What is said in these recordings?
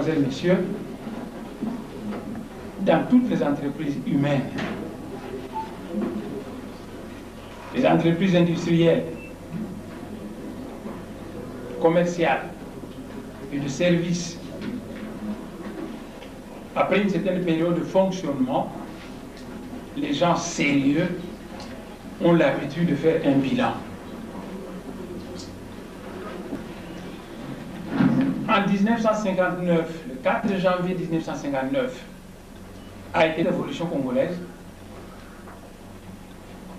mesdemoiselles, messieurs, dans toutes les entreprises humaines, les entreprises industrielles, commerciales et de services, après une certaine période de fonctionnement, les gens sérieux ont l'habitude de faire un bilan. En 1959, le 4 janvier 1959, a été la révolution congolaise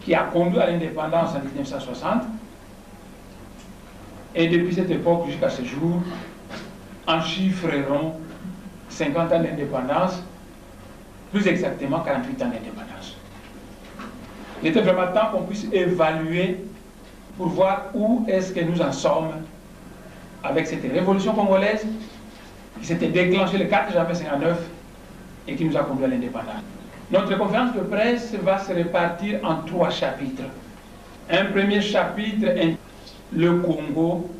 qui a conduit à l'indépendance en 1960. Et depuis cette époque jusqu'à ce jour, en chiffres ronds, 50 ans d'indépendance, plus exactement 48 ans d'indépendance. Il était vraiment temps qu'on puisse évaluer pour voir où est-ce que nous en sommes avec cette révolution congolaise qui s'était déclenchée le 4 janvier 1959 et qui nous a conduit à l'indépendance. Notre conférence de presse va se répartir en 3 chapitres. Un premier chapitre est le Congo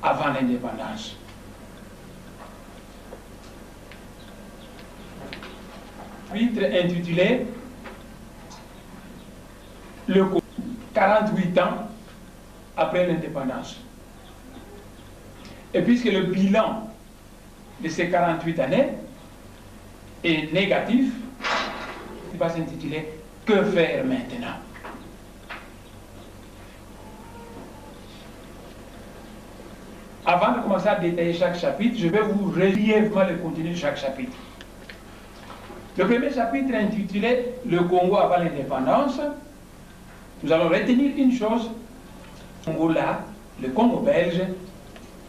avant l'indépendance. Chapitre intitulé le Congo, 48 ans après l'indépendance. Et puisque le bilan de ces 48 années est négatif, il va s'intituler « Que faire maintenant ?» Avant de commencer à détailler chaque chapitre, je vais vous brièvement le contenu de chaque chapitre. Le premier chapitre intitulé « Le Congo avant l'indépendance », nous allons retenir une chose. Le Congo là, le Congo belge,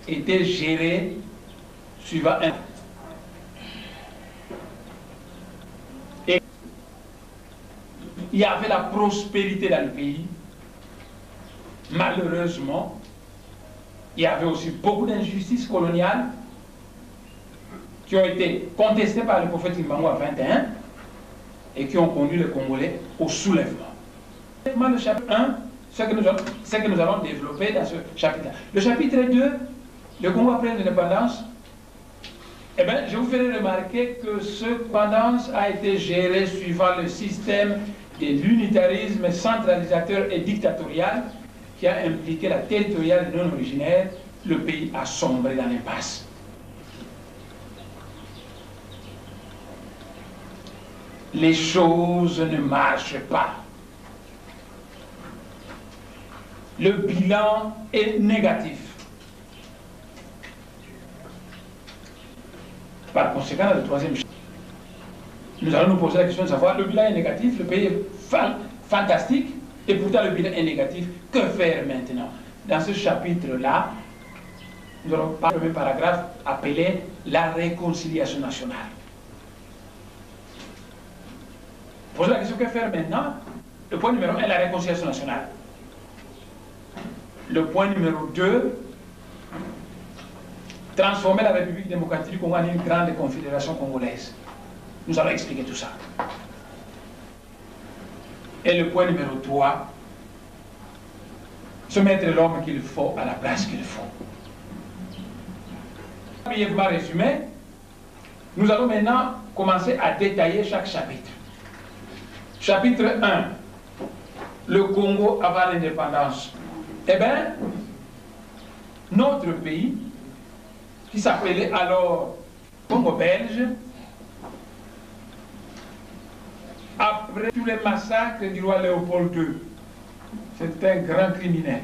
était géré suivant un... Et il y avait la prospérité dans le pays. Malheureusement, il y avait aussi beaucoup d'injustices coloniales qui ont été contestées par le prophète Kimbangu en 21 et qui ont conduit les Congolais au soulèvement. Le chapitre 1, ce que nous allons développer dans ce chapitre-là. Le chapitre 2, le Congo après l'indépendance, eh bien, je vous ferai remarquer que cette indépendance a été gérée suivant le système de l'unitarisme centralisateur et dictatorial qui a impliqué la territoriale non originaire. Le pays a sombré dans l'impasse. Les choses ne marchent pas. Le bilan est négatif. Par conséquent, dans le troisième chapitre, nous allons nous poser la question de savoir, le bilan est négatif, le pays est fantastique, et pourtant le bilan est négatif. Que faire maintenant? Dans ce chapitre-là, nous allons parler du premier paragraphe appelé la réconciliation nationale. Poser la question que faire maintenant? Le point numéro 1, la réconciliation nationale. Le point numéro 2, transformer la République démocratique du Congo en une grande confédération congolaise. Nous allons expliquer tout ça. Et le point numéro 3, se mettre l'homme qu'il faut à la place qu'il faut. Brièvement résumé, nous allons maintenant commencer à détailler chaque chapitre. Chapitre 1, le Congo avant l'indépendance. Eh bien, notre pays, qui s'appelait alors Congo belge, après tous les massacres du roi Léopold II, c'était un grand criminel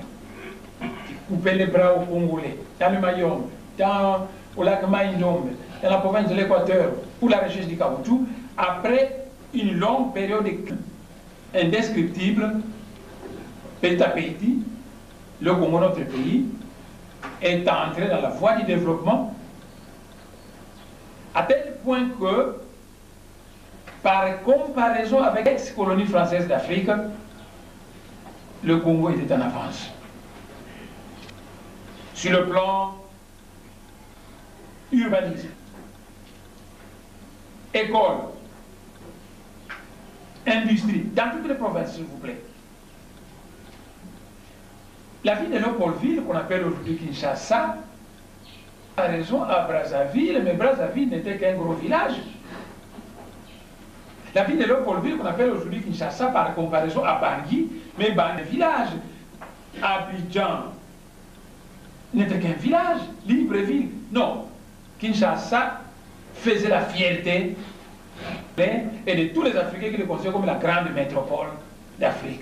qui coupait les bras aux Congolais, dans le Mayombe, au lac Maïndombe, dans la province de l'Équateur, pour la recherche du caoutchouc. Après une longue période indescriptible, petit à petit, le Congo, notre pays, est entré dans la voie du développement, à tel point que, par comparaison avec l'ex-colonie française d'Afrique, le Congo était en avance. Sur le plan urbanisme, école, industrie, dans toutes les provinces, s'il vous plaît. La ville de Léopoldville, qu'on appelle aujourd'hui Kinshasa, a raison à Brazzaville, mais Brazzaville n'était qu'un gros village. La ville de Léopoldville, qu'on appelle aujourd'hui Kinshasa, par comparaison à Bangui, mais Bangui, village. Abidjan n'était qu'un village, Libreville. Non, Kinshasa faisait la fierté et de tous les Africains qui le considèrent comme la grande métropole d'Afrique.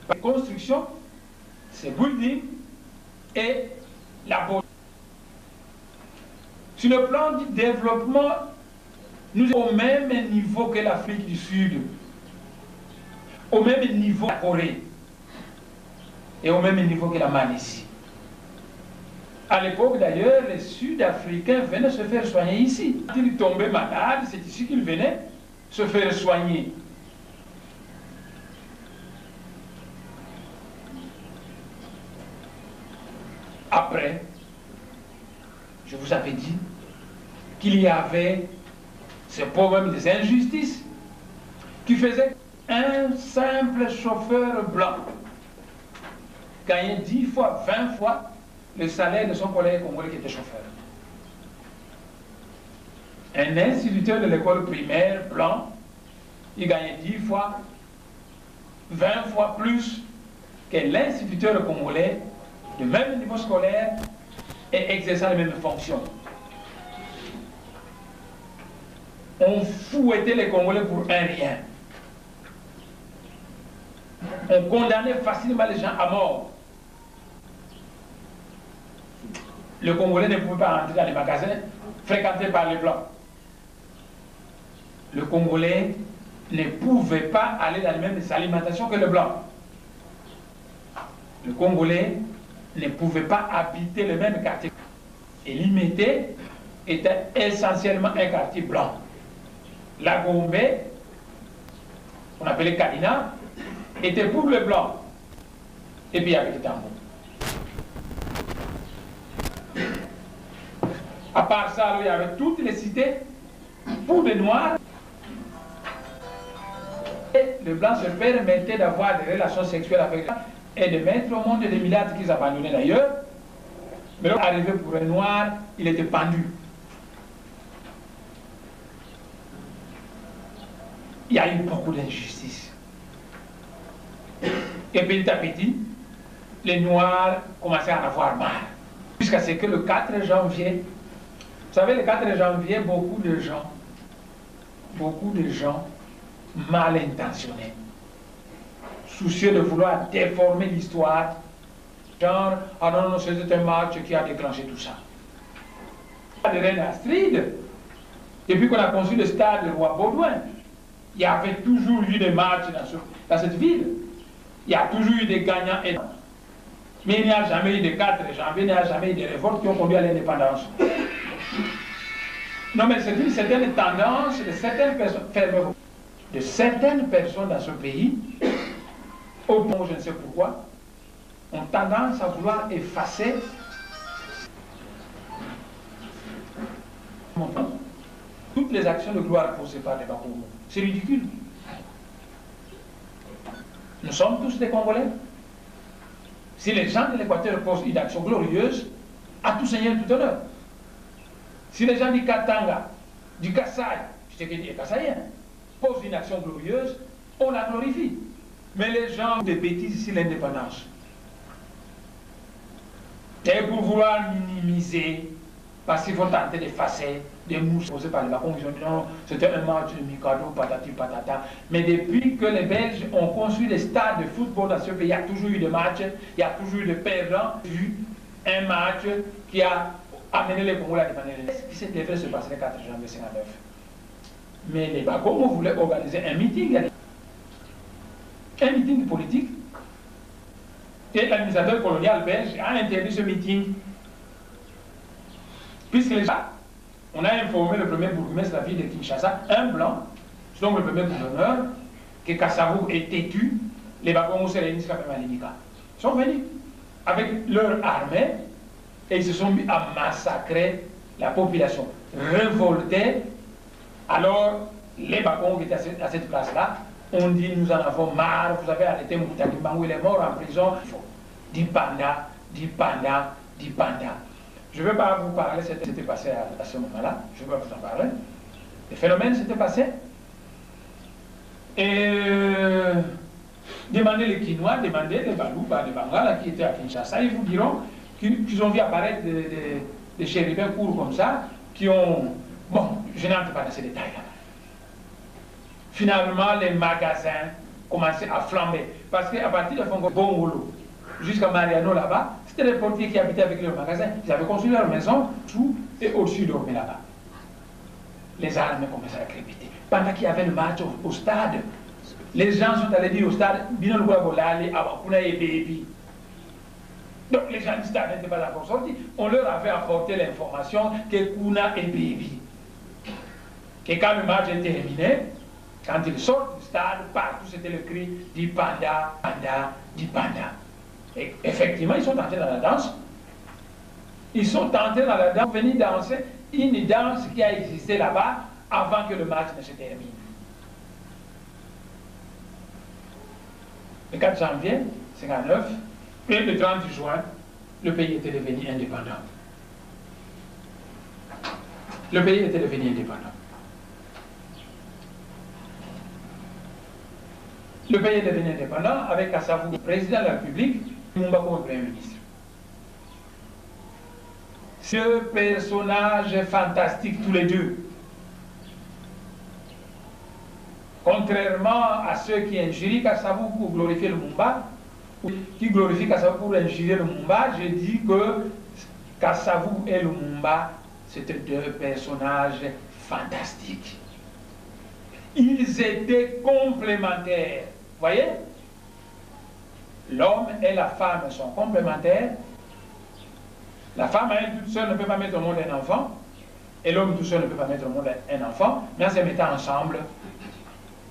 La construction, c'est building et la beauté. Sur le plan du développement, nous sommes au même niveau que l'Afrique du Sud, au même niveau que la Corée et au même niveau que la Malaisie. À l'époque d'ailleurs, les Sud-Africains venaient se faire soigner ici. Quand ils tombaient malades, c'est ici qu'ils venaient se faire soigner. Après, je vous avais dit qu'il y avait ce problème des injustices qui faisait un simple chauffeur blanc gagnait 10 fois, 20 fois le salaire de son collègue congolais qui était chauffeur. Un instituteur de l'école primaire blanc, il gagnait 10 fois, 20 fois plus que l'instituteur congolais de même niveau scolaire et exerçant les mêmes fonctions. On fouettait les Congolais pour un rien. On condamnait facilement les gens à mort. Le Congolais ne pouvait pas rentrer dans les magasins fréquentés par les Blancs. Le Congolais ne pouvait pas aller dans les mêmes alimentations que les Blancs. Le Congolais ne pouvait pas habiter le même quartier. Et Limité était essentiellement un quartier blanc. La Gombe, qu'on appelait Kalina, était pour les Blancs. Et puis il y avait les Tambours. À part ça, il y avait toutes les cités pour les Noirs. Et les Blancs se permettaient d'avoir des relations sexuelles avec les Noirs et de mettre au monde des milliards qu'ils abandonnaient d'ailleurs. Mais arrivé pour un Noir, il était pendu. Il y a eu beaucoup d'injustice. Et petit à petit, les Noirs commençaient à en avoir marre. Jusqu'à ce que le 4 janvier, vous savez, le 4 janvier, beaucoup de gens mal intentionnés, soucieux de vouloir déformer l'histoire, genre, ah non, non, c'était un match qui a déclenché tout ça. De Reine Astrid, depuis qu'on a construit le stade de Roi Baudouin, il y avait toujours eu des matchs dans cette ville. Il y a toujours eu des gagnants énormes. Mais il n'y a jamais eu de 4 janvier, il n'y a jamais eu de révoltes qui ont conduit à l'indépendance. Non, mais c'est une certaine tendance de certaines personnes dans ce pays, au point où je ne sais pourquoi, ont tendance à vouloir effacer toutes les actions de gloire posées par les Bakongo. C'est ridicule. Nous sommes tous des Congolais. Si les gens de l'Équateur posent une action glorieuse, à tout seigneur, tout honneur. Si les gens du Katanga, du Kassai, je sais qu'il y a Kassaïens, posent une action glorieuse, on la glorifie. Mais les gens de bêtises ici, l'indépendance. C'est pour vouloir minimiser, parce qu'ils vont tenter d'effacer des mousses posées par les Bacons. Ils ont dit non, c'était un match de Mikado, patati patata. Mais depuis que les Belges ont construit des stades de football dans ce pays, il y a toujours eu des matchs, il y a toujours eu des perdants. Il y a eu un match qui a amené les Congolais à l'indépendance. Qu'est-ce qui devait se passer le 4 janvier 1959? Mais les Bacons voulaient organiser un meeting politique. Et l'administrateur colonial belge a interdit ce meeting. Puisque les gens, on a informé le premier bourgmestre de la ville de Kinshasa, un blanc, donc le premier gouverneur, que Kassavou est têtu, les Bacons se réunissent quand même à Limika. Ils sont venus avec leur armée et ils se sont mis à massacrer la population révoltée. Alors, les Bacons qui étaient à cette place-là ont dit nous en avons marre, vous avez arrêté Moutaki Mangou, il est mort en prison. Dit panda, dit panda, dit panda. Je ne veux pas vous parler, c'était passé à ce moment-là, je ne vais pas vous en parler. Les phénomènes s'étaient passés. Et demandez les Quinois, demandez les Balouba, les Bangala qui étaient à Kinshasa, ils vous diront qu'ils ont vu apparaître des chérubins courts comme ça, qui ont... Bon, je n'entre pas dans ces détails-là. Finalement, les magasins commençaient à flamber. Parce qu'à partir de Bongolo jusqu'à Mariano là-bas, c'était les portiers qui habitaient avec leurs magasins. Ils avaient construit leur maison, tout, et au-dessus dormaient là-bas. Les armes commençaient à crépiter. Pendant qu'il y avait le match au stade, les gens sont allés dire au stade, donc les gens du stade n'étaient pas encore sortis. On leur avait apporté l'information que Kuna est baby. Et quand le match est terminé, quand ils sortent du stade, partout c'était le cri du panda, panda, du panda. Et effectivement, ils sont entrés dans la danse. Ils sont entrés dans la danse, venus danser une danse qui a existé là-bas avant que le match ne se termine. Le 4 janvier 1959, et le 30 juin, le pays était devenu indépendant. Le pays était devenu indépendant. Le pays est devenu indépendant avec Kassavou, président de la République, Lumumba comme Premier ministre. Ce personnage fantastique tous les deux. Contrairement à ceux qui injurient Kassavou pour glorifier le Lumumba, qui glorifient Kassavou pour injurer le Lumumba, je dis que Kassavou et le Lumumba, c'était deux personnages fantastiques. Ils étaient complémentaires. Vous voyez? L'homme et la femme sont complémentaires. La femme, elle toute seule, ne peut pas mettre au monde un enfant. Et l'homme tout seul ne peut pas mettre au monde un enfant. Mais en se mettant ensemble.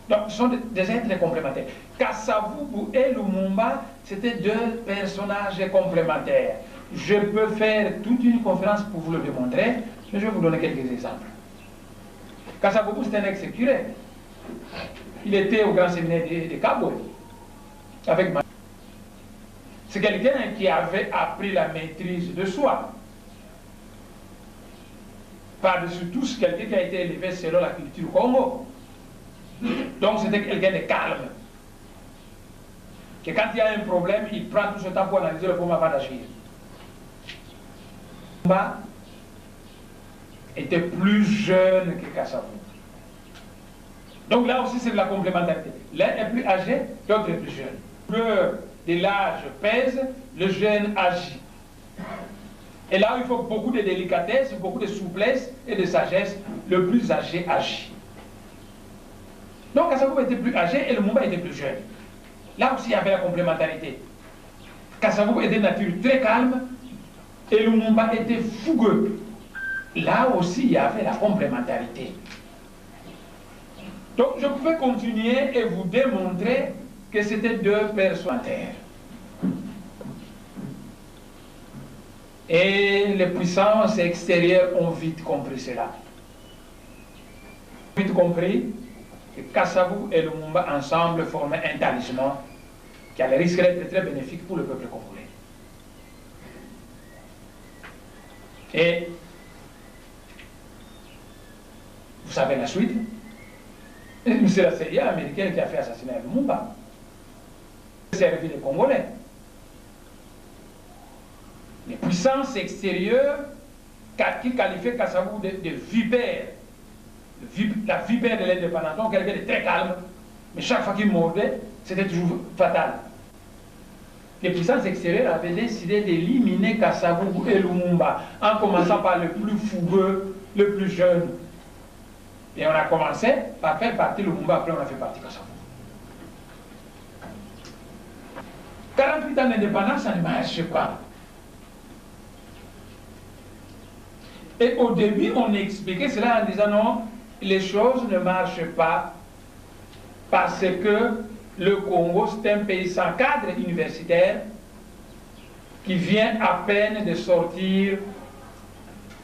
Donc, ce sont des êtres complémentaires. Kasavubu et Lumumba, c'était deux personnages complémentaires. Je peux faire toute une conférence pour vous le démontrer, mais je vais vous donner quelques exemples. Kasavubu, c'est un ex-curé. Il était au grand séminaire de Kabwe. C'est quelqu'un qui avait appris la maîtrise de soi. Par-dessus tout, c'est quelqu'un qui a été élevé selon la culture Congo. Donc c'était quelqu'un de calme. Que quand il y a un problème, il prend tout ce temps pour analyser le problème avant d'agir. Lumumba était plus jeune que Kasavubu. Donc là aussi c'est de la complémentarité. L'un est plus âgé, l'autre est plus jeune. Le de l'âge pèse, le jeune agit. Et là où il faut beaucoup de délicatesse, beaucoup de souplesse et de sagesse, le plus âgé agit. Donc Kasavubu était plus âgé et le Lumumba était plus jeune. Là aussi il y avait la complémentarité. Kasavubu était de nature très calme et le Lumumba était fougueux. Là aussi il y avait la complémentarité. Donc je pouvais continuer et vous démontrer que c'était deux personnes. Et les puissances extérieures ont vite compris cela. Vite compris que Kasavubu et Lumumba ensemble formaient un talisman qui allait risquer d'être très bénéfique pour le peuple congolais. Et vous savez la suite. C'est la CIA américaine qui a fait assassiner Lumumba. Servi les Congolais. Les puissances extérieures qui qualifiaient Kasavubu de vipère. La vipère de l'indépendance, donc quelqu'un de très calme, mais chaque fois qu'il mordait, c'était toujours fatal. Les puissances extérieures avaient décidé d'éliminer Kasavubu et Lumumba, en commençant par le plus fougueux, le plus jeune. Et on a commencé par faire partie Lumumba, après on a fait partie Kasavubu. 48 ans d'indépendance, ça ne marche pas. Et au début, on expliquait cela en disant non, les choses ne marchent pas parce que le Congo, c'est un pays sans cadre universitaire qui vient à peine de sortir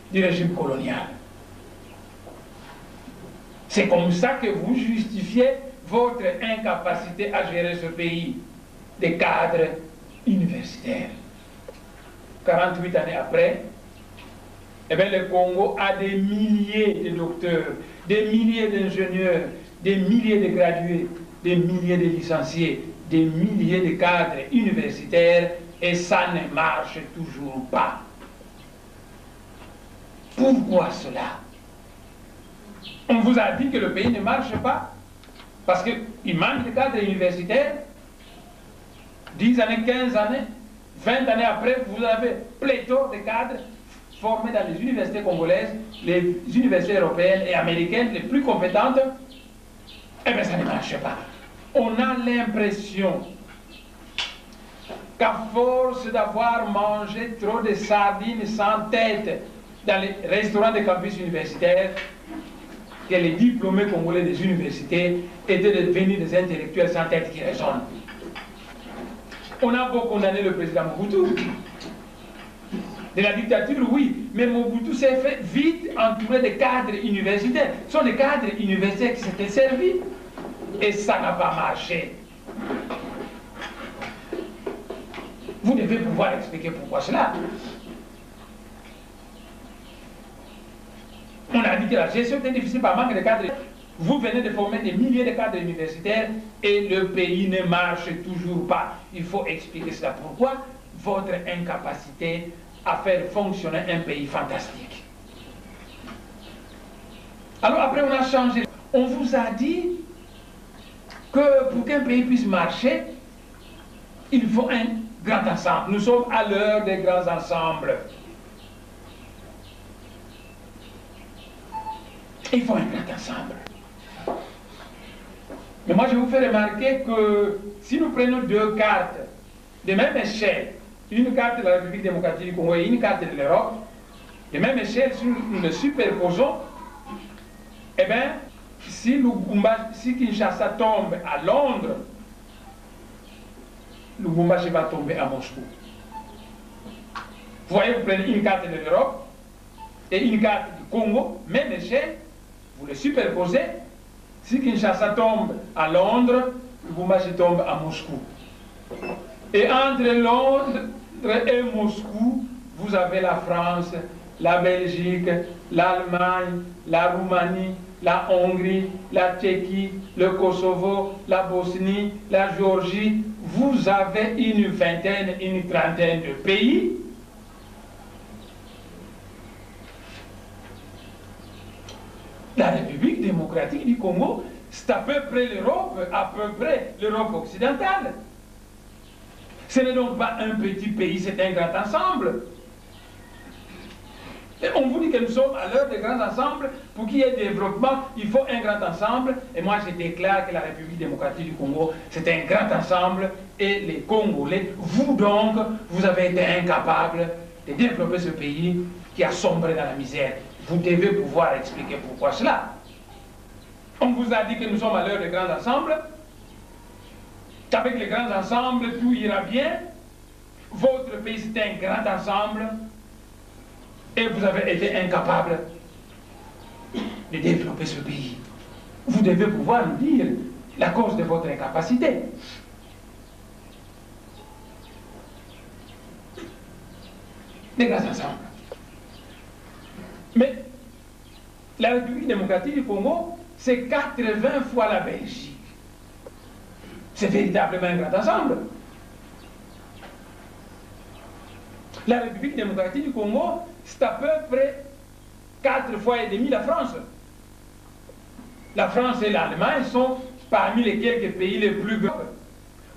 du régime colonial. C'est comme ça que vous justifiez votre incapacité à gérer ce pays des cadres universitaires. 48 années après, Eh bien, le Congo a des milliers de docteurs, des milliers d'ingénieurs, des milliers de gradués, des milliers de licenciés, des milliers de cadres universitaires, et ça ne marche toujours pas. Pourquoi cela? On vous a dit que le pays ne marche pas parce qu'il manque de cadres universitaires. 10 années, 15 années, 20 années après, vous avez pléthore de cadres formés dans les universités congolaises, les universités européennes et américaines les plus compétentes. Eh bien, ça ne marche pas. On a l'impression qu'à force d'avoir mangé trop de sardines sans tête dans les restaurants des campus universitaires, que les diplômés congolais des universités étaient devenus des intellectuels sans tête qui raisonnent. On a beau condamner le président Mobutu de la dictature, oui, mais Mobutu s'est fait vite entouré de cadres universitaires. Ce sont des cadres universitaires qui s'étaient servis et ça n'a pas marché. Vous devez pouvoir expliquer pourquoi cela. On a dit que la gestion était difficile par manque de cadres. Vous venez de former des milliers de cadres universitaires et le pays ne marche toujours pas. Il faut expliquer cela. Pourquoi? Votre incapacité à faire fonctionner un pays fantastique. Alors après on a changé. On vous a dit que pour qu'un pays puisse marcher, il faut un grand ensemble. Nous sommes à l'heure des grands ensembles. Il faut un grand ensemble. Mais moi, je vous fais remarquer que si nous prenons deux cartes de même échelle, une carte de la République démocratique du Congo et une carte de l'Europe, de même échelle, si nous les superposons, eh bien, si Kinshasa tombe à Londres, Lubumbashi va tomber à Moscou. Vous voyez, vous prenez une carte de l'Europe et une carte du Congo, même échelle, vous les superposez. Si Kinshasa tombe à Londres, Lubumbashi tombe à Moscou. Et entre Londres et Moscou, vous avez la France, la Belgique, l'Allemagne, la Roumanie, la Hongrie, la Tchéquie, le Kosovo, la Bosnie, la Géorgie. Vous avez une vingtaine, une trentaine de pays. La République démocratique du Congo, c'est à peu près l'Europe, à peu près l'Europe occidentale. Ce n'est donc pas un petit pays, c'est un grand ensemble. Et on vous dit que nous sommes à l'heure des grands ensembles. Pour qu'il y ait développement, il faut un grand ensemble. Et moi, je déclare que la République démocratique du Congo, c'est un grand ensemble. Et les Congolais, vous donc, vous avez été incapables de développer ce pays qui a sombré dans la misère. Vous devez pouvoir expliquer pourquoi cela. On vous a dit que nous sommes à l'heure des grands ensembles, qu'avec les grands ensembles, tout ira bien. Votre pays, c'est un grand ensemble. Et vous avez été incapable de développer ce pays. Vous devez pouvoir nous dire la cause de votre incapacité. Les grands ensembles. Mais la République démocratique du Congo, c'est 80 fois la Belgique. C'est véritablement un grand ensemble. La République démocratique du Congo, c'est à peu près 4 fois et demi la France. La France et l'Allemagne sont parmi les quelques pays les plus grands.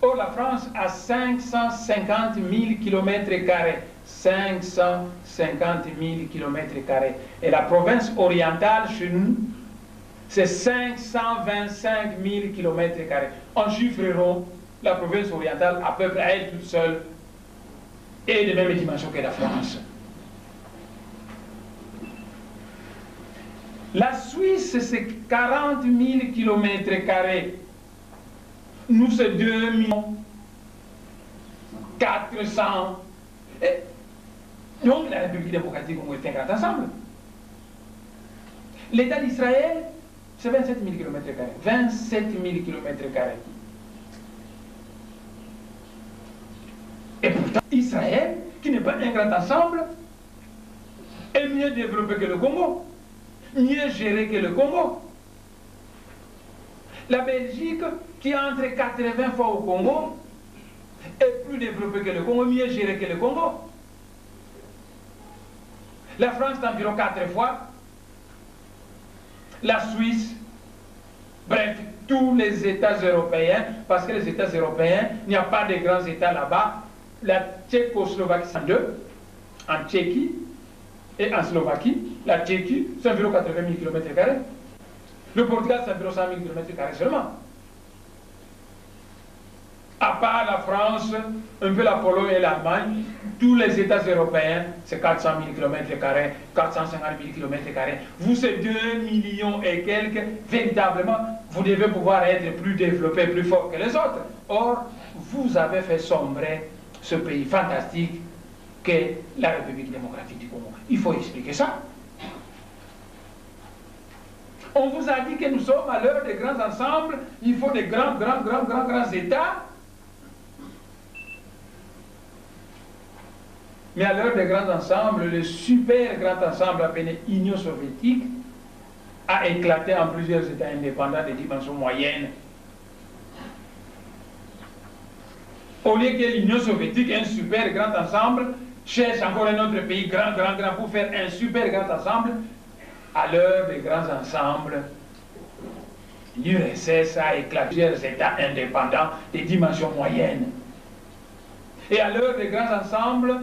Or, la France a 550 000 km². 550 000 km². Et la province orientale, chez nous, c'est 525 000 km². En chiffreront la province orientale à peu près à elle toute seule et de même dimension que la France. La Suisse, c'est 40 000 km². Nous, c'est 2 400 000. Donc, la République démocratique du Congo est un grand ensemble. L'État d'Israël, c'est 27 000 km². 27 000 km². Et pourtant, Israël, qui n'est pas un grand ensemble, est mieux développé que le Congo, mieux géré que le Congo. La Belgique, qui est entre 80 fois au Congo, est plus développée que le Congo, mieux gérée que le Congo. La France est environ 4 fois. La Suisse, bref, tous les États européens, parce que les États européens, il n'y a pas de grands États là-bas. La Tchécoslovaquie, c'est 2, en Tchéquie et en Slovaquie. La Tchéquie, c'est environ 80 000 km². Le Portugal, c'est environ 100 000 km² seulement. À part la France, un peu la Pologne et l'Allemagne, tous les États européens, c'est 400 000 km², 450 000 km². Vous, c'est 2 millions et quelques. Véritablement, vous devez pouvoir être plus développé, plus fort que les autres. Or, vous avez fait sombrer ce pays fantastique qu'est la République démocratique du Congo. Il faut expliquer ça. On vous a dit que nous sommes à l'heure des grands ensembles, il faut des grands États. Mais à l'heure des grands ensembles, le super grand ensemble appelé Union soviétique a éclaté en plusieurs États indépendants de dimensions moyennes. Au lieu que l'Union soviétique, un super grand ensemble, cherche encore un autre pays grand pour faire un super grand ensemble, à l'heure des grands ensembles, l'URSS a éclaté plusieurs États indépendants de dimensions moyennes. Et à l'heure des grands ensembles,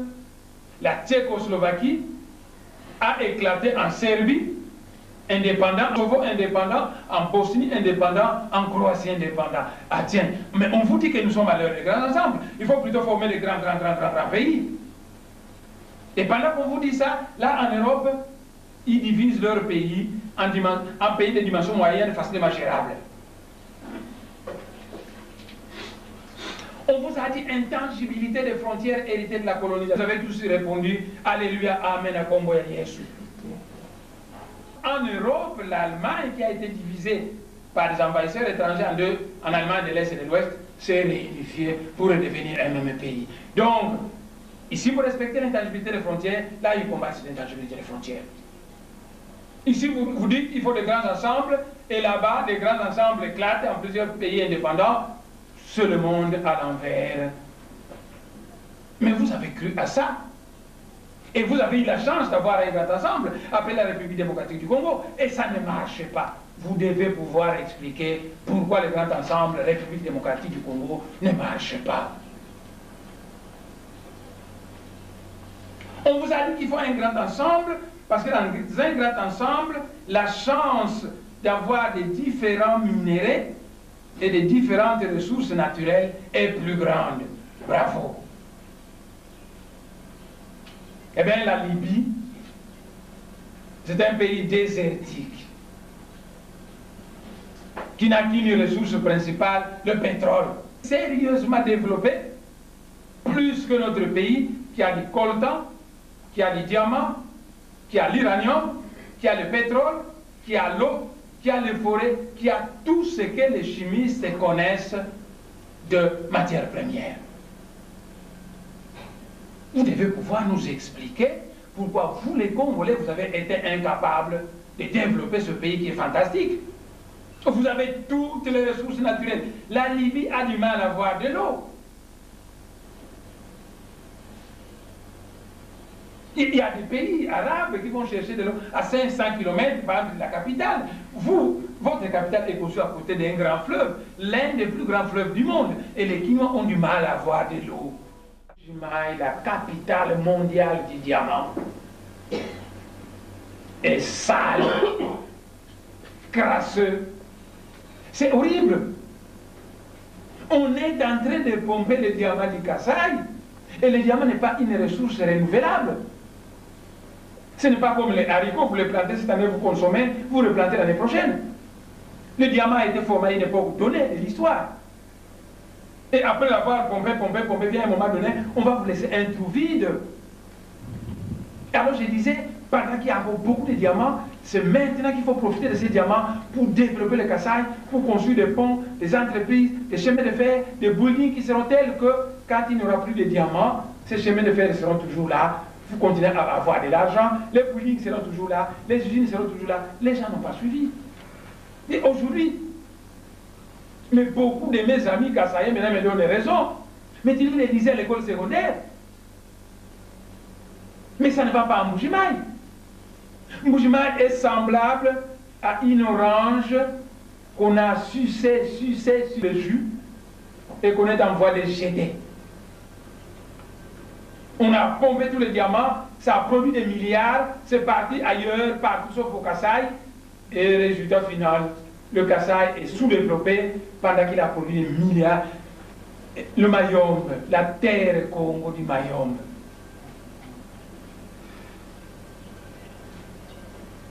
la Tchécoslovaquie a éclaté en Serbie, indépendant, Kosovo indépendant, en Bosnie indépendant, en Croatie indépendant. Ah tiens, mais on vous dit que nous sommes à l'heure des grands ensembles. Il faut plutôt former des grands pays. Et pendant qu'on vous dit ça, là en Europe, ils divisent leur pays en pays de dimension moyenne facilement gérable. On vous a dit intangibilité des frontières héritées de la colonisation. Vous avez tous répondu Alléluia, Amen, à Combo et Yesu. En Europe, l'Allemagne qui a été divisée par des envahisseurs étrangers en deux, en Allemagne de l'Est et de l'Ouest, s'est réunifiée pour devenir un même pays. Donc, ici, pour respecter l'intangibilité des frontières, là, ils combattent l'intangibilité des frontières. Ici, vous dites qu'il faut des grands ensembles, et là-bas, des grands ensembles éclatent en plusieurs pays indépendants. C'est le monde à l'envers. Mais vous avez cru à ça. Et vous avez eu la chance d'avoir un grand ensemble, appelé la République démocratique du Congo, et ça ne marche pas. Vous devez pouvoir expliquer pourquoi le grand ensemble, République démocratique du Congo, ne marche pas. On vous a dit qu'il faut un grand ensemble, parce que dans un grand ensemble, la chance d'avoir des différents minéraux et des différentes ressources naturelles est plus grande. Bravo. Eh bien, la Libye, c'est un pays désertique qui n'a qu'une ressource principale, le pétrole. Sérieusement développé, plus que notre pays qui a du coltan, qui a du diamant, qui a l'uranium, qui a le pétrole, qui a l'eau, qui a les forêts, qui a tout ce que les chimistes connaissent de matières premières. Vous devez pouvoir nous expliquer pourquoi vous, les Congolais, vous avez été incapables de développer ce pays qui est fantastique. Vous avez toutes les ressources naturelles. La Libye a du mal à avoir de l'eau. Il y a des pays arabes qui vont chercher de l'eau à 500 km par exemple de la capitale. Vous, votre capitale est construite à côté d'un grand fleuve, l'un des plus grands fleuves du monde. Et les Kinois ont du mal à avoir de l'eau. La capitale mondiale du diamant est sale, crasseux. C'est horrible. On est en train de pomper le diamant du Kasaï et le diamant n'est pas une ressource renouvelable. Ce n'est pas comme les haricots, vous les plantez cette année, vous consommez, vous replantez l'année prochaine. Le diamant a été formé à une époque donnée de l'histoire. Et après l'avoir pompé, bien à un moment donné, on va vous laisser un trou vide. Et alors je disais, pendant qu'il y a encore beaucoup de diamants, c'est maintenant qu'il faut profiter de ces diamants pour développer le Kasaï, pour construire des ponts, des entreprises, des chemins de fer, des buildings qui seront tels que quand il n'y aura plus de diamants, ces chemins de fer seront toujours là vous continuez à avoir de l'argent, les poulings seront toujours là, les usines seront toujours là. Les gens n'ont pas suivi. Et aujourd'hui, mais beaucoup de mes amis Kassaïens maintenant me donnent raison. Mais tu les disais à l'école secondaire. Mais ça ne va pas à Mbujimaï. Mbujimaï est semblable à une orange qu'on a sucé sur le jus et qu'on est en voie de jeter. On a pompé tous les diamants, ça a produit des milliards, c'est parti ailleurs, partout sauf au Kasaï. Et résultat final, le Kasaï est sous-développé pendant qu'il a produit des milliards. Le Mayombe, la terre Congo du Mayombe.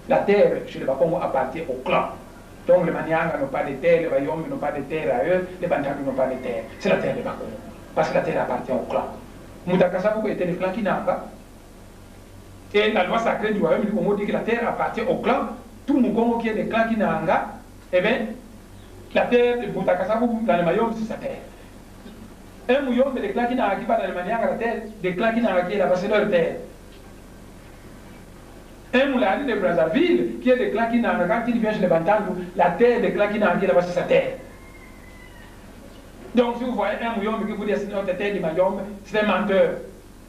La terre chez les Bakongo appartient au clan. Donc les Maniangas n'ont pas de terre, les Mayombe n'ont pas de terre à eux, les Bantabi n'ont pas de terre. C'est la terre des Bakongo. Parce que la terre appartient au clan. Moutakasabuko était le clan Kinanga. Et la loi sacrée du royaume du Congo dit que la terre appartient au clan. Tout le Congo qui est des clans Kinanga, eh bien, la terre de Moutakasabuko dans le Mayombe, c'est sa terre. Un Mouyombe des clans Kinanga qui va dans le Manianga, la terre des clans Kinanga qui est là-bas, c'est leur terre. Un Mouladi de Brazzaville qui est des clans Kinanga, quand il vient chez les Bantandou, la terre des clans Kinanga qui est là-bas, c'est sa terre. Donc, si vous voyez un Mouyombe qui vous dit c'est notre terre du Mayombe, c'est un menteur.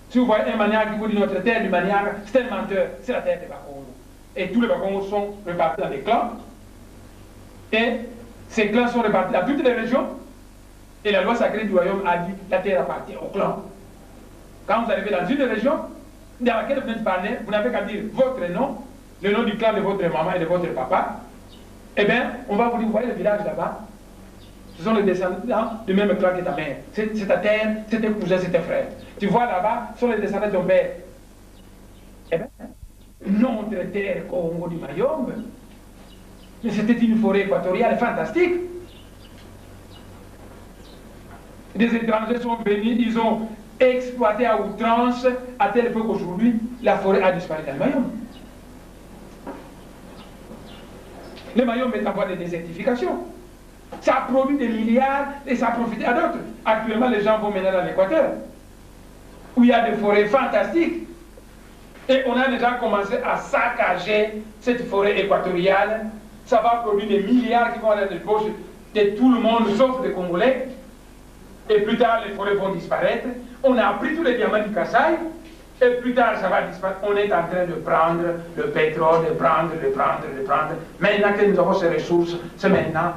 Si vous voyez un Maniaga qui vous dit notre terre du Maniaga, c'est un menteur. C'est la terre des Bakongo. Et tous les Bakongo sont répartis dans des clans. Et ces clans sont répartis dans toutes les régions. Et la loi sacrée du royaume a dit la terre appartient au clan. Quand vous arrivez dans une région dans laquelle vous venez de parler, vous n'avez qu'à dire votre nom, le nom du clan de votre maman et de votre papa. Eh bien, on va vous dire, vous voyez le village là-bas. Ce sont les descendants du même clan que ta mère. C'est ta terre, c'est tes cousins, c'est tes frères. Tu vois là-bas, ce sont les descendants de ton père. Eh bien, notre terre Congo du Mayombe, mais c'était une forêt équatoriale fantastique. Des étrangers sont venus, ils ont exploité à outrance, à telle époque qu'aujourd'hui, la forêt a disparu dans le Mayombe. Le Mayombe est en voie de désertification. Ça a produit des milliards et ça a profité à d'autres. Actuellement, les gens vont maintenant dans l'Équateur, où il y a des forêts fantastiques. Et on a déjà commencé à saccager cette forêt équatoriale. Ça va produire des milliards qui vont aller dans les poches de tout le monde, sauf les Congolais. Et plus tard, les forêts vont disparaître. On a pris tous les diamants du Kasaï. Et plus tard, ça va disparaître. On est en train de prendre le pétrole, de prendre. Maintenant que nous avons ces ressources, c'est maintenant.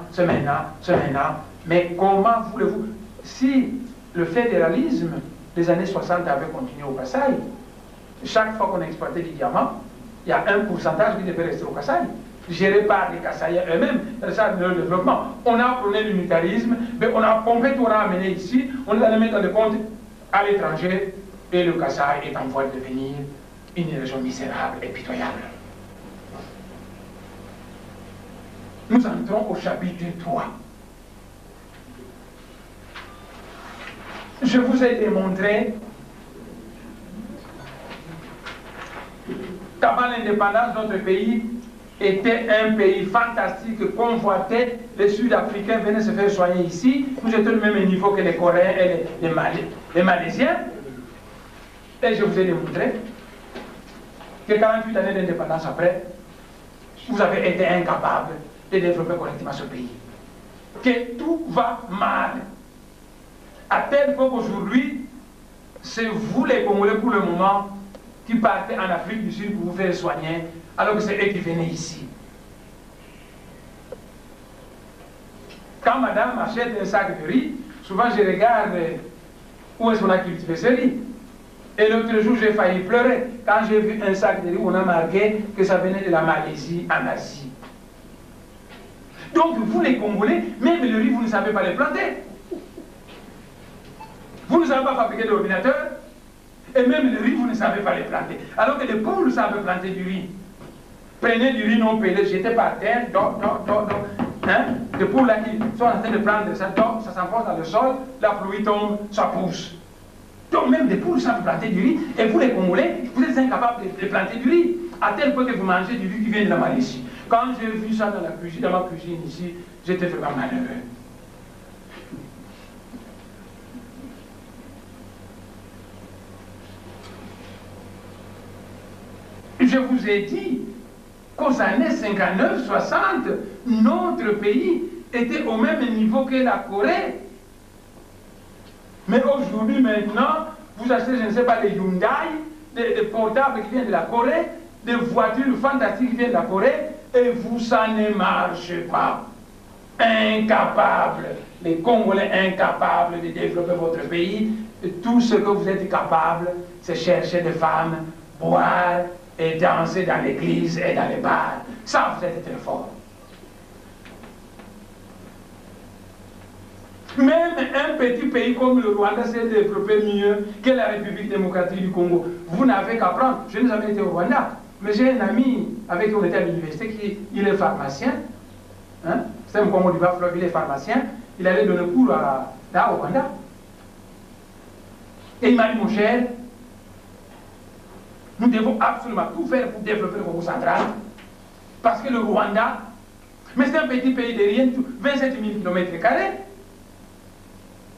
Mais comment voulez-vous? Si le fédéralisme des années 60 avait continué au Kasaï, chaque fois qu'on exploitait des diamants, il y a un pourcentage qui devait rester au Kasaï, géré par les Kassaïens eux-mêmes, dans le développement. On a prôné l'unitarisme, mais on a pompé tout, on a amené ici, on les a mis dans des comptes à l'étranger, et le Kasaï est en voie de devenir une région misérable et pitoyable. Nous entrons au chapitre 3. Je vous ai démontré qu'avant l'indépendance, notre pays était un pays fantastique, convoité. Les Sud-Africains venaient se faire soigner ici. Nous étions au même niveau que les Coréens et les Malaisiens. Et je vous ai démontré que 48 années d'indépendance après, vous avez été incapable de développer correctement ce pays. Que tout va mal. À tel point qu'aujourd'hui, c'est vous les Congolais pour le moment qui partez en Afrique du Sud pour vous faire soigner, alors que c'est eux qui venaient ici. Quand madame achète un sac de riz, souvent je regarde où est-ce qu'on a cultivé ce riz. Et l'autre jour, j'ai failli pleurer quand j'ai vu un sac de riz où on a marqué que ça venait de la Malaisie en Asie. Donc, vous les Congolais, même le riz, vous ne savez pas le planter. Vous ne savez pas fabriquer d'ordinateur. Et même le riz, vous ne savez pas le planter. Alors que les pauvres savent planter du riz. Prenez du riz non pelé, jetez par terre, hein? Les pauvres là qui sont en train de prendre ça, ça s'enfonce dans le sol, la pluie tombe, ça pousse. Donc même des poules savent planter du riz, et vous les Congolais, vous êtes incapables de planter du riz, à tel point que vous mangez du riz qui vient de la Malaisie. Quand j'ai vu ça dans ma cuisine ici, j'étais vraiment malheureux. Je vous ai dit qu'aux années 59-60, notre pays était au même niveau que la Corée. Mais aujourd'hui, maintenant, vous achetez, je ne sais pas, des Hyundai, des portables qui viennent de la Corée, des voitures fantastiques qui viennent de la Corée, et vous, ça ne marche pas. Incapables, les Congolais incapables de développer votre pays, et tout ce que vous êtes capables, c'est chercher des femmes, boire et danser dans l'église et dans les bars. Ça, vous êtes très fort. Même un petit pays comme le Rwanda s'est développé mieux que la République démocratique du Congo. Vous n'avez qu'à prendre. Je n'ai jamais été au Rwanda, mais j'ai un ami avec qui on était à l'université qui il est pharmacien. Hein? C'est un Congo du Bas-Fleuve, il est pharmacien. Il allait donner cours au Rwanda. Et il m'a dit, mon cher, nous devons absolument tout faire pour développer le Congo central. Parce que le Rwanda, mais c'est un petit pays de rien, 27 000 km².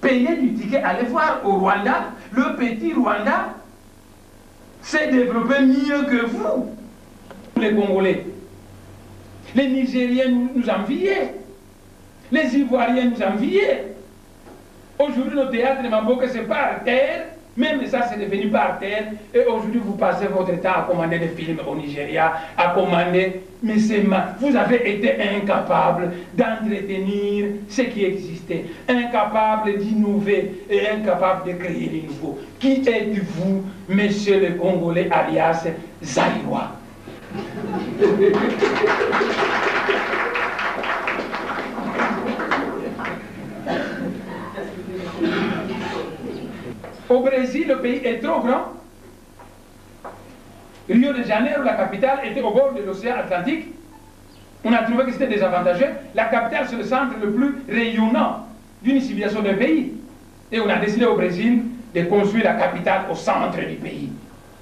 Payer du ticket, aller voir au Rwanda, le petit Rwanda s'est développé mieux que vous, les Congolais. Les Nigériens nous enviaient, les Ivoiriens nous enviaient. Aujourd'hui, nos théâtres de Mamboka, c'est par terre, même ça, c'est devenu par terre. Et aujourd'hui, vous passez votre temps à commander des films au Nigeria, à commander. Mais c'est vous avez été incapable d'entretenir ce qui existait, incapable d'innover et incapable de créer du nouveau. Qui êtes-vous, monsieur le Congolais, alias Zaïrois? Au Brésil, le pays est trop grand. Rio de Janeiro, la capitale, était au bord de l'océan Atlantique. On a trouvé que c'était désavantageux. La capitale, c'est le centre le plus rayonnant d'une civilisation d'un pays. Et on a décidé au Brésil de construire la capitale au centre du pays,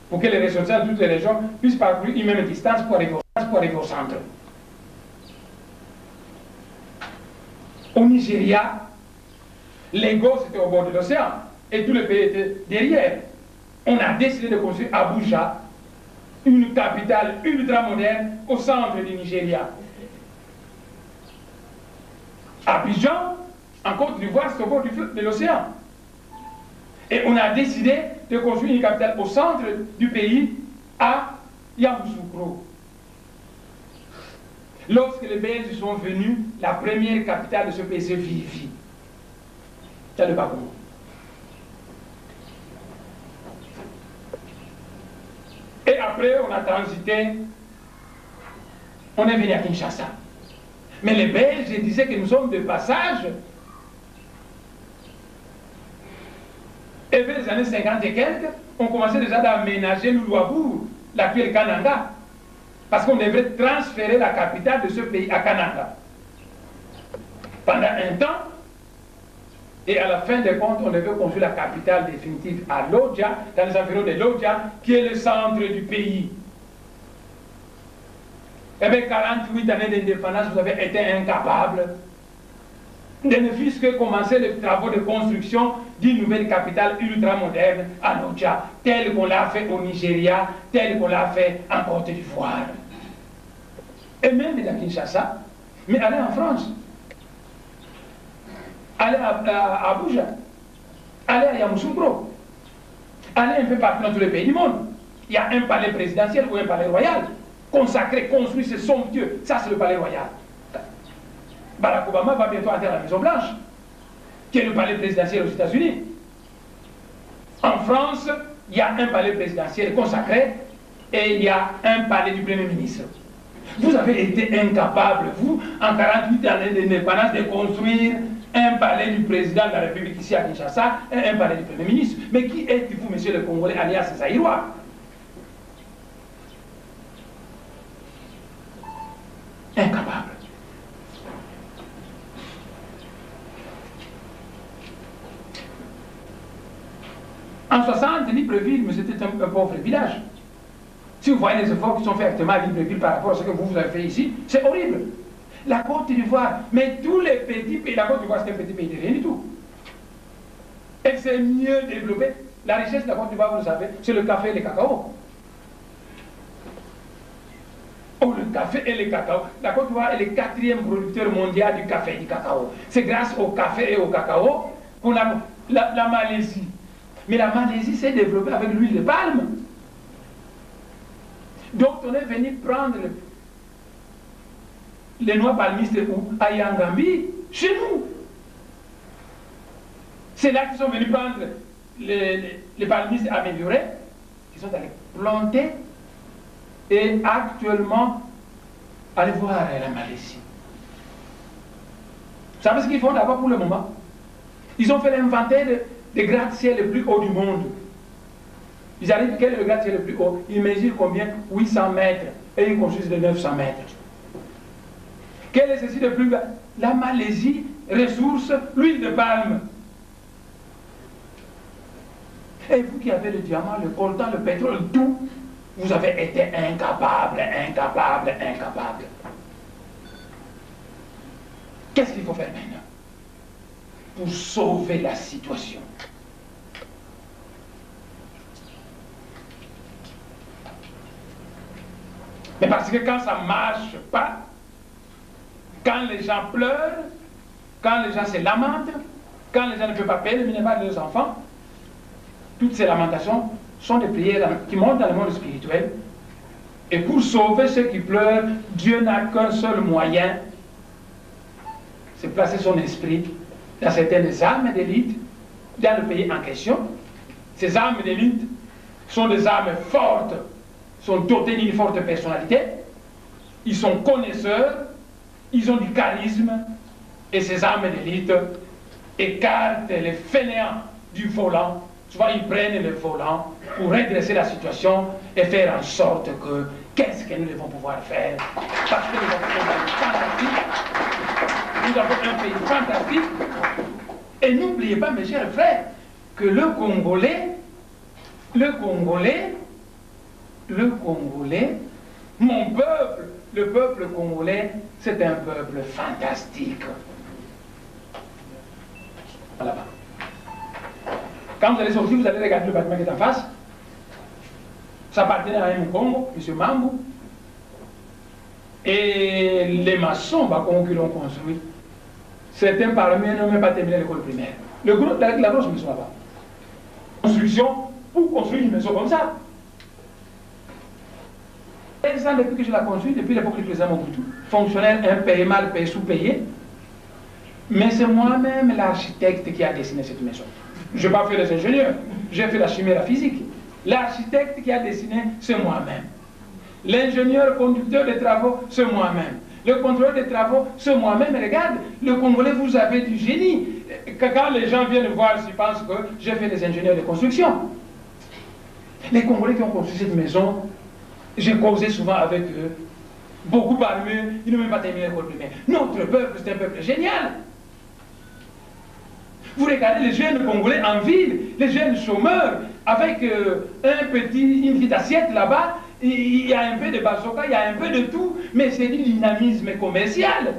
pour que les ressortissants de toutes les régions puissent parcourir une même distance pour arriver au centre. Au Nigeria, Lagos était au bord de l'océan et tout le pays était derrière. On a décidé de construire Abuja, une capitale ultra-moderne au centre du Nigeria. Abidjan, en Côte d'Ivoire, c'est au bord de l'océan. Et on a décidé de construire une capitale au centre du pays, à Yamoussoukro. Lorsque les Belges sont venus, la première capitale de ce pays, c'est Vivi. C'est le Bakou. Et après, on a transité, on est venu à Kinshasa. Mais les Belges disaient que nous sommes de passage. Et vers les années 50 et quelques, on commençait déjà à aménager Louabourg, l'actuel Kananga, parce qu'on devrait transférer la capitale de ce pays à Kananga. Pendant un temps, et à la fin des comptes, on devait construire la capitale définitive à Lodja, dans les environs de Lodja, qui est le centre du pays. Et bien, 48 années d'indépendance, vous avez été incapables de ne fût-ce que commencer les travaux de construction d'une nouvelle capitale ultramoderne à Lodja, telle qu'on l'a fait au Nigeria, telle qu'on l'a fait en Côte d'Ivoire. Et même à Kinshasa, mais allez en France. Allez à Abuja, allez à Yamoussoukro, allez un peu partout dans tous les pays du monde. Il y a un palais présidentiel ou un palais royal, consacré, construit, c'est somptueux. Ça, c'est le palais royal. Barack Obama va bientôt entrer à la Maison Blanche, qui est le palais présidentiel aux États-Unis. En France, il y a un palais présidentiel consacré et il y a un palais du Premier ministre. Vous avez été incapable, vous, en 48 années d'indépendance, de construire un palais du président de la République ici à Kinshasa et un palais du Premier ministre. Mais qui êtes-vous, monsieur le Congolais, alias Zaïrois? Incapable. En 60, Libreville, mais c'était un pauvre village. Si vous voyez les efforts qui sont faits actuellement à Libreville par rapport à ce que vous avez fait ici, c'est horrible. La Côte d'Ivoire, mais tous les petits pays, la Côte d'Ivoire c'est un petit pays de rien du tout. Et c'est mieux développé. La richesse de la Côte d'Ivoire, vous le savez, c'est le café et le cacao. Oh, le café et le cacao. La Côte d'Ivoire est le 4e producteur mondial du café et du cacao. C'est grâce au café et au cacao qu'on a la Malaisie. Mais la Malaisie s'est développée avec l'huile de palme. Donc on est venu prendre les noix palmistes à Yangambi, chez nous. C'est là qu'ils sont venus prendre les palmistes améliorés, qui sont allés planter. Et actuellement, allez voir la Malaisie. Vous savez ce qu'ils font là-bas pour le moment? Ils ont fait l'inventaire des gratte-ciel les plus hauts du monde. Ils arrivent, quel est le gratte-ciel le plus haut? Ils mesurent combien? 800 mètres. Et ils construisent de 900 mètres. Quel est ceci le plus bas? La Malaisie, ressource, l'huile de palme. Et vous qui avez le diamant, le coltan, le pétrole, tout, vous avez été incapable. Qu'est-ce qu'il faut faire maintenant pour sauver la situation? Mais parce que quand ça ne marche pas, quand les gens pleurent, quand les gens se lamentent, quand les gens ne peuvent pas payer le minéral de leurs enfants, toutes ces lamentations sont des prières qui montent dans le monde spirituel. Et pour sauver ceux qui pleurent, Dieu n'a qu'un seul moyen, c'est placer son esprit dans certaines âmes d'élite, dans le pays en question. Ces âmes d'élite sont des âmes fortes, sont dotées d'une forte personnalité, ils sont connaisseurs, ils ont du charisme, et ces âmes d'élite écartent les fainéants du volant. Souvent, ils prennent le volant pour redresser la situation et faire en sorte que, qu'est-ce que nous devons pouvoir faire? Parce que nous avons un pays fantastique. Et n'oubliez pas, mes chers frères, que le Congolais, mon peuple, le peuple congolais, c'est un peuple fantastique. Voilà. Quand vous allez sortir, vous allez regarder le bâtiment qui est en face. Ça appartenait à un Congo, M. Mambou. Et les maçons qui l'ont construit, certains parmi eux n'ont même pas terminé l'école primaire. La grosse maison là-bas. Construction, pour construire une maison comme ça. Et ça, depuis que je l'ai construit, depuis l'époque du président Mobutu, fonctionnaire impayé, mal payé, sous-payé. Mais c'est moi-même l'architecte qui a dessiné cette maison. Je n'ai pas fait les ingénieurs, j'ai fait la chimie et la physique. L'architecte qui a dessiné, c'est moi-même. L'ingénieur conducteur des travaux, c'est moi-même. Le contrôleur des travaux, c'est moi-même. Regarde, le Congolais, vous avez du génie. Quand les gens viennent voir, ils pensent que j'ai fait des ingénieurs de construction. Les Congolais qui ont construit cette maison, j'ai causé souvent avec eux. Beaucoup parmi eux, ils n'ont même pas terminé l'école primaire. Notre peuple, c'est un peuple génial. Vous regardez les jeunes Congolais en ville, les jeunes chômeurs, avec une petite assiette là-bas, il y a un peu de bazooka, il y a un peu de tout, mais c'est du dynamisme commercial.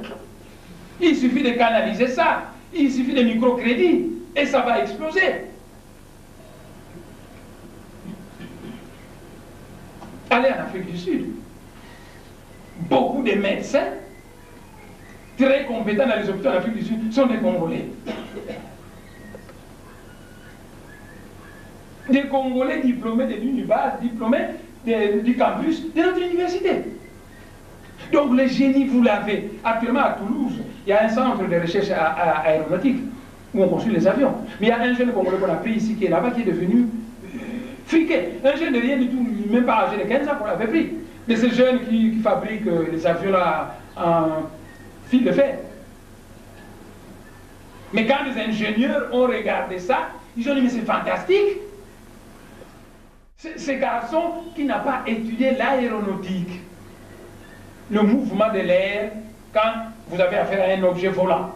Il suffit de canaliser ça, il suffit de microcrédits, et ça va exploser. Allez en Afrique du Sud. Beaucoup de médecins très compétents dans les hôpitaux en Afrique du Sud sont des Congolais. Des Congolais diplômés de l'univers, diplômés du campus de notre université. Donc le génie, vous l'avez. Actuellement à Toulouse, il y a un centre de recherche aéronautique où on construit les avions. Mais il y a un jeune Congolais qu'on a pris ici qui est là-bas, qui est devenu friqué. Un jeune de rien du tout, même pas âgé de 15 ans qu'on l'avait pris. De ces jeunes qui fabriquent les avions là en fil de fer. Mais quand les ingénieurs ont regardé ça, ils ont dit mais c'est fantastique. Ce garçon qui n'a pas étudié l'aéronautique, le mouvement de l'air, quand vous avez affaire à un objet volant.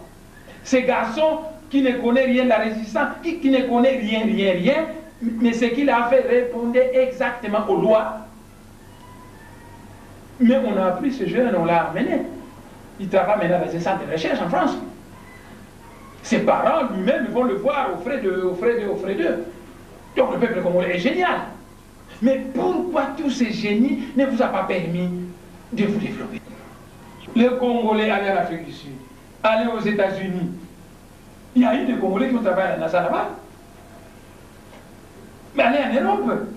Ce garçon qui ne connaît rien de la résistance, qui ne connaît rien, mais ce qu'il a fait répondait exactement aux lois. Mais on a pris ce jeune, on l'a amené. Il travaille maintenant dans un centre de recherche en France. Ses parents lui-même vont le voir aux frais d'eux. Donc le peuple congolais est génial. Mais pourquoi tous ces génies ne vous a pas permis de vous développer. Les Congolais allaient en Afrique du Sud, allaient aux États-Unis. Il y a eu des Congolais qui ont travaillé à la NASA là-bas. Mais allez en Europe.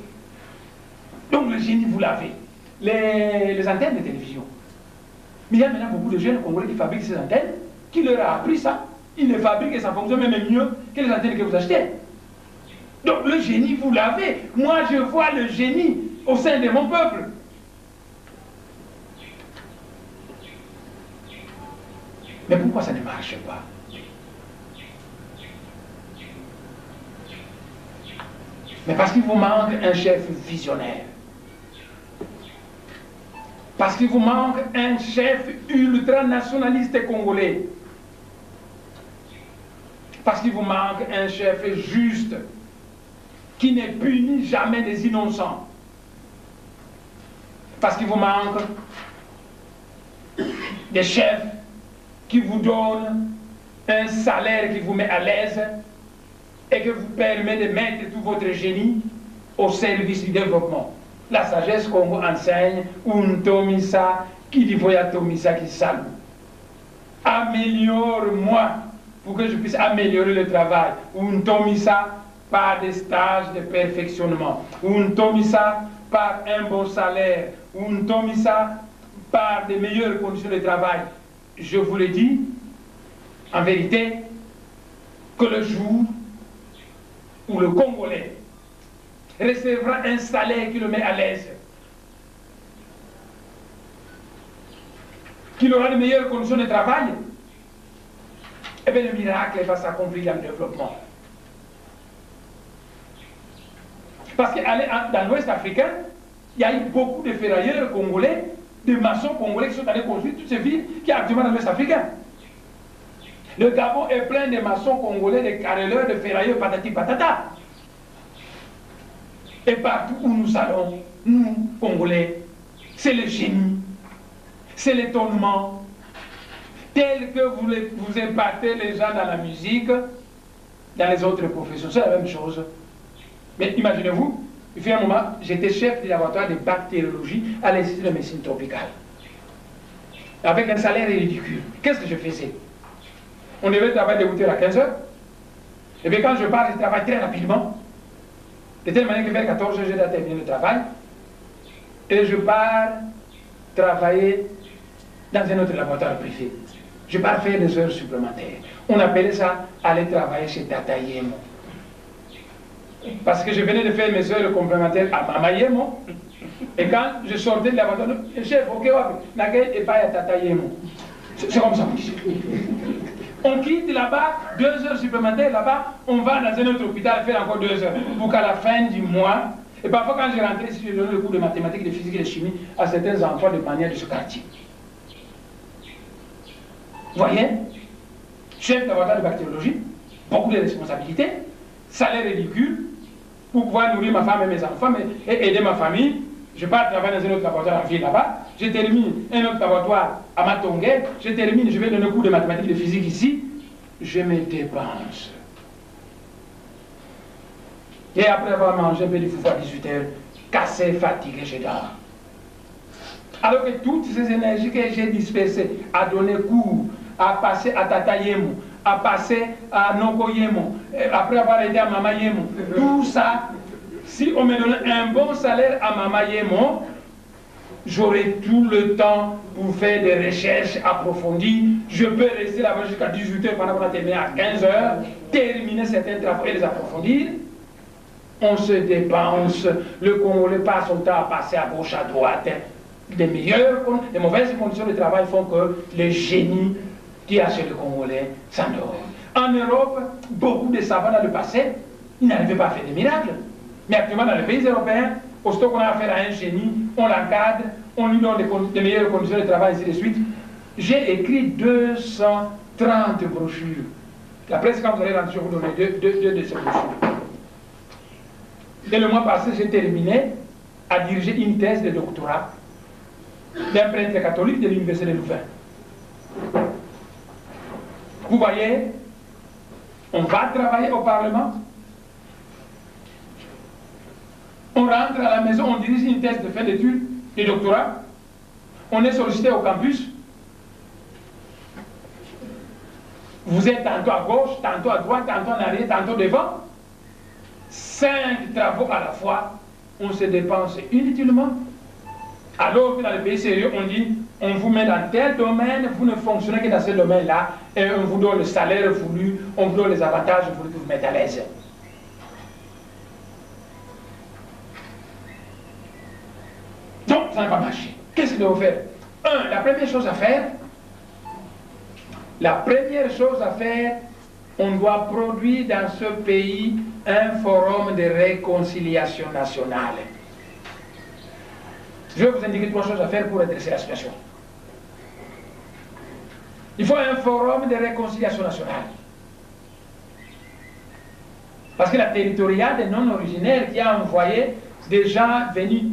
Donc le génie, vous l'avez. Les antennes de télévision. Mais il y a maintenant beaucoup de jeunes Congolais qui fabriquent ces antennes, qui leur a appris ça. Ils les fabriquent et ça fonctionne même mieux que les antennes que vous achetez. Donc le génie, vous l'avez. Moi, je vois le génie au sein de mon peuple. Mais pourquoi ça ne marche pas? Mais parce qu'il vous manque un chef visionnaire. Parce qu'il vous manque un chef ultranationaliste congolais. Parce qu'il vous manque un chef juste qui ne punit jamais des innocents. Parce qu'il vous manque des chefs qui vous donnent un salaire qui vous met à l'aise et qui vous permet de mettre tout votre génie au service du développement. La sagesse qu'on vous enseigne, un tomisa, qui dit voya tomisa qui salue. Améliore-moi pour que je puisse améliorer le travail. Un tomisa par des stages de perfectionnement. Un tomisa par un bon salaire. Un tomisa par des meilleures conditions de travail. Je vous le dis, en vérité, que le jour où le Congolais recevra un salaire qui le met à l'aise, qu'il aura de meilleures conditions de travail, eh bien le miracle va s'accomplir dans le développement. Parce que dans l'Ouest africain, il y a eu beaucoup de ferrailleurs congolais, de maçons congolais qui sont allés construire toutes ces villes qui sont actuellement dans l'Ouest africain. Le Gabon est plein de maçons congolais, de carreleurs, de ferrailleurs, patati patata. Et partout où nous allons, nous, Congolais, c'est le génie, c'est l'étonnement. Tel que vous impactez les gens dans la musique, dans les autres professions, c'est la même chose. Mais imaginez-vous, il fait un moment, j'étais chef du laboratoire de bactériologie à l'Institut de médecine tropicale. Avec un salaire ridicule. Qu'est-ce que je faisais? On devait travailler de 8h à 15h. Et bien quand je pars, je travaille très rapidement. De telle manière que vers 14h, j'ai déjà terminé le travail. Et je pars travailler dans un autre laboratoire privé. Je pars faire des heures supplémentaires. On appelait ça aller travailler chez Tata Yemo. Parce que je venais de faire mes heures complémentaires à Mama Yemo. Et quand je sortais de laboratoire, le chef, ok, Nagay et pas à Tata Yemo. C'est comme ça. On quitte là-bas, 2 heures supplémentaires là-bas, on va dans un autre hôpital faire encore 2 heures. Pour qu'à la fin du mois, et parfois quand je rentrais ici, je donnais le cours de mathématiques, de physique et de chimie à certains enfants de manière de ce quartier. Vous voyez? Chef de laboratoire de bactériologie, beaucoup de responsabilités, salaire ridicule, pour pouvoir nourrir ma femme et mes enfants et aider ma famille. Je pars travailler dans un autre laboratoire en ville là-bas, je termine un autre laboratoire à Matongué, je termine, je vais donner un cours de mathématiques et de physique ici, je me dépense. Et après avoir mangé un peu de foufou à 18h, cassé, fatigué, je dors. Alors que toutes ces énergies que j'ai dispersées à donner cours, à passer à Tata Yemo, à passer à Noko Yemo, après avoir aidé à Mama Yemo, tout ça, si on me donnait un bon salaire à Mama Yemo, j'aurai tout le temps pour faire des recherches approfondies. Je peux rester là-bas jusqu'à 18h pendant qu'on a terminé à 15h, terminer certains travaux et les approfondir. On se dépense, le Congolais passe son temps à passer à gauche, à droite. Les mauvaises conditions de travail font que le génie qui a chez le Congolais s'endort. En Europe, beaucoup de savants dans le passé, ils n'arrivaient pas à faire des miracles. Mais actuellement, dans les pays européens, aussitôt qu'on a affaire à un génie, on l'encadre, on lui donne des meilleures conditions de travail, ainsi de suite. J'ai écrit 230 brochures. La presse, quand vous allez rentrer, je vais vous donner deux de ces brochures. Et le mois passé, j'ai terminé à diriger une thèse de doctorat d'un prêtre catholique de l'Université de Louvain. Vous voyez, on va travailler au Parlement, on rentre à la maison, on dirige une thèse de fin d'études, de doctorat, on est sollicité au campus. Vous êtes tantôt à gauche, tantôt à droite, tantôt en arrière, tantôt devant. 5 travaux à la fois, on se dépense inutilement. Alors que dans les pays sérieux, on dit, on vous met dans tel domaine, vous ne fonctionnez que dans ce domaine-là, et on vous donne le salaire voulu, on vous donne les avantages voulus que vous mettez à l'aise. Donc, ça n'a pas marché. Qu'est-ce qu'il faut faire? La première chose à faire, on doit produire dans ce pays un forum de réconciliation nationale. Je vais vous indiquer 3 choses à faire pour redresser la situation. Il faut un forum de réconciliation nationale. Parce que la territoriale des non-originaires qui a envoyé des gens venus